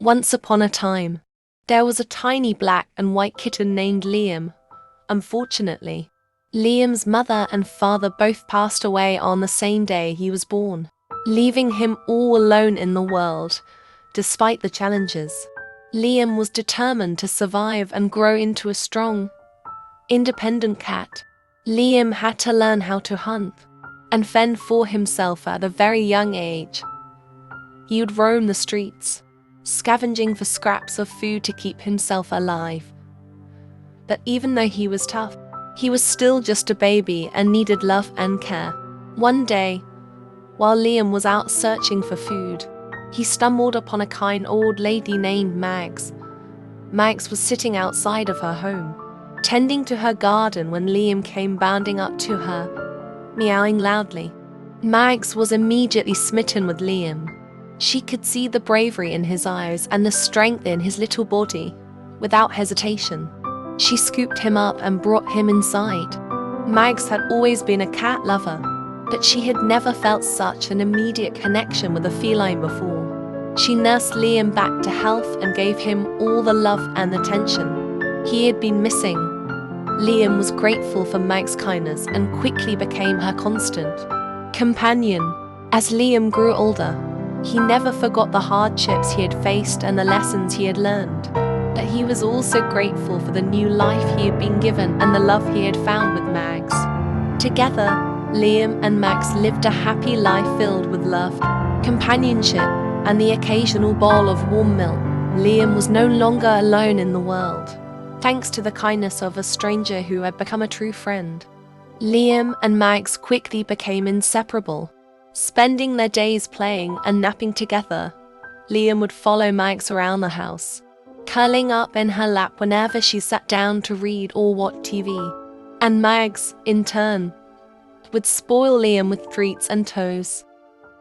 Once upon a time, there was a tiny black and white kitten named Liam. Unfortunately, Liam's mother and father both passed away on the same day he was born, leaving him all alone in the world. Despite the challenges, Liam was determined to survive and grow into a strong, independent cat. Liam had to learn how to hunt and fend for himself at a very young age. He would roam the streets, scavenging for scraps of food to keep himself alive. But even though he was tough, he was still just a baby and needed love and care. One day, while Liam was out searching for food, he stumbled upon a kind old lady named Mags. Mags was sitting outside of her home, tending to her garden when Liam came bounding up to her, meowing loudly. Mags was immediately smitten with Liam. She could see the bravery in his eyes and the strength in his little body. Without hesitation, she scooped him up and brought him inside. Mags had always been a cat lover, but she had never felt such an immediate connection with a feline before. She nursed Liam back to health and gave him all the love and attention he had been missing. Liam was grateful for Mag's kindness and quickly became her constant companion. As Liam grew older, he never forgot the hardships he had faced and the lessons he had learned. But he was also grateful for the new life he had been given and the love he had found with Mags. Together, Liam and Mags lived a happy life filled with love, companionship, and the occasional bowl of warm milk. Liam was no longer alone in the world, thanks to the kindness of a stranger who had become a true friend. Liam and Mags quickly became inseparable, spending their days playing and napping together. Liam would follow Mags around the house, curling up in her lap whenever she sat down to read or watch TV. And Mags, in turn, would spoil Liam with treats and toys.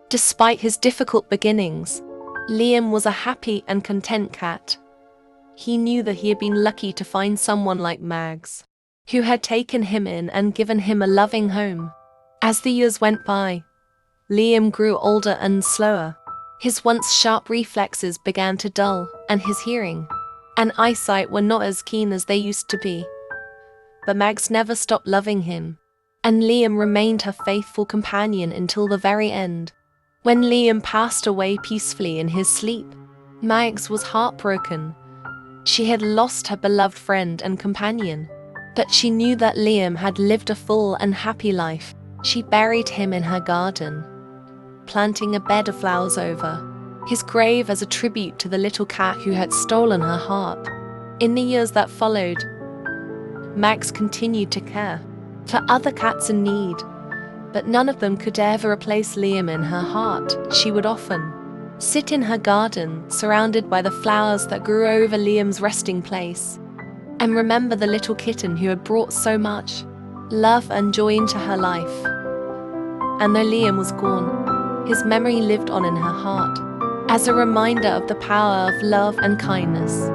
Despite his difficult beginnings, Liam was a happy and content cat. He knew that he had been lucky to find someone like Mags, who had taken him in and given him a loving home. As the years went by, Liam grew older and slower. His once sharp reflexes began to dull, and his hearing and eyesight were not as keen as they used to be. But Mags never stopped loving him, and Liam remained her faithful companion until the very end. When Liam passed away peacefully in his sleep, Mags was heartbroken. She had lost her beloved friend and companion, but she knew that Liam had lived a full and happy life. She buried him in her garden, planting a bed of flowers over his grave as a tribute to the little cat who had stolen her heart. In the years that followed, Mags continued to care for other cats in need, but none of them could ever replace Liam in her heart. She would often sit in her garden, surrounded by the flowers that grew over Liam's resting place, and remember the little kitten who had brought so much love and joy into her life. And though Liam was gone, his memory lived on in her heart, as a reminder of the power of love and kindness.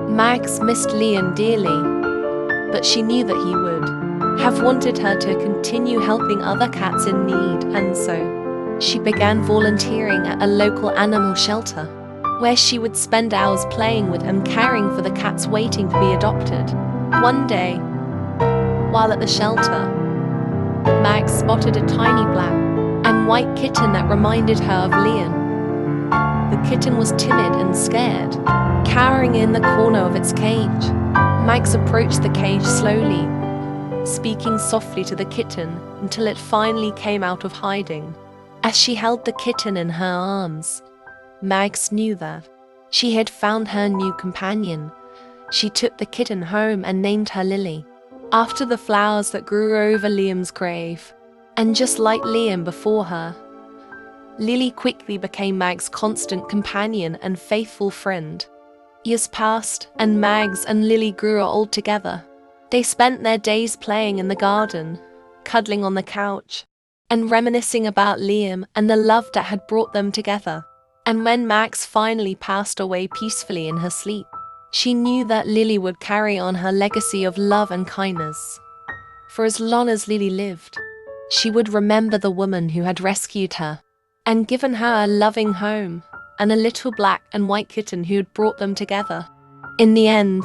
Mags missed Liam dearly, but she knew that he would have wanted her to continue helping other cats in need, and so she began volunteering at a local animal shelter, where she would spend hours playing with and caring for the cats waiting to be adopted. One day, while at the shelter, Mags spotted a tiny black and white kitten that reminded her of Liam. The kitten was timid and scared, cowering in the corner of its cage. Mags approached the cage slowly, speaking softly to the kitten until it finally came out of hiding. As she held the kitten in her arms, Mags knew that she had found her new companion. She took the kitten home and named her Lily, after the flowers that grew over Liam's grave. And just like Liam before her, Lily quickly became Mag's constant companion and faithful friend. Years passed, and Mags and Lily grew old together. They spent their days playing in the garden, cuddling on the couch, and reminiscing about Liam and the love that had brought them together. And when Mags finally passed away peacefully in her sleep, she knew that Lily would carry on her legacy of love and kindness. For as long as Lily lived, she would remember the woman who had rescued her and given her a loving home. and a little black and white kitten who had brought them together. In the end,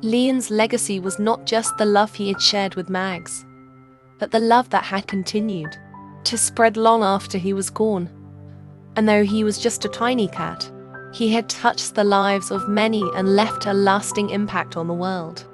Liam's legacy was not just the love he had shared with Mags, but the love that had continued to spread long after he was gone. And though he was just a tiny cat, he had touched the lives of many and left a lasting impact on the world.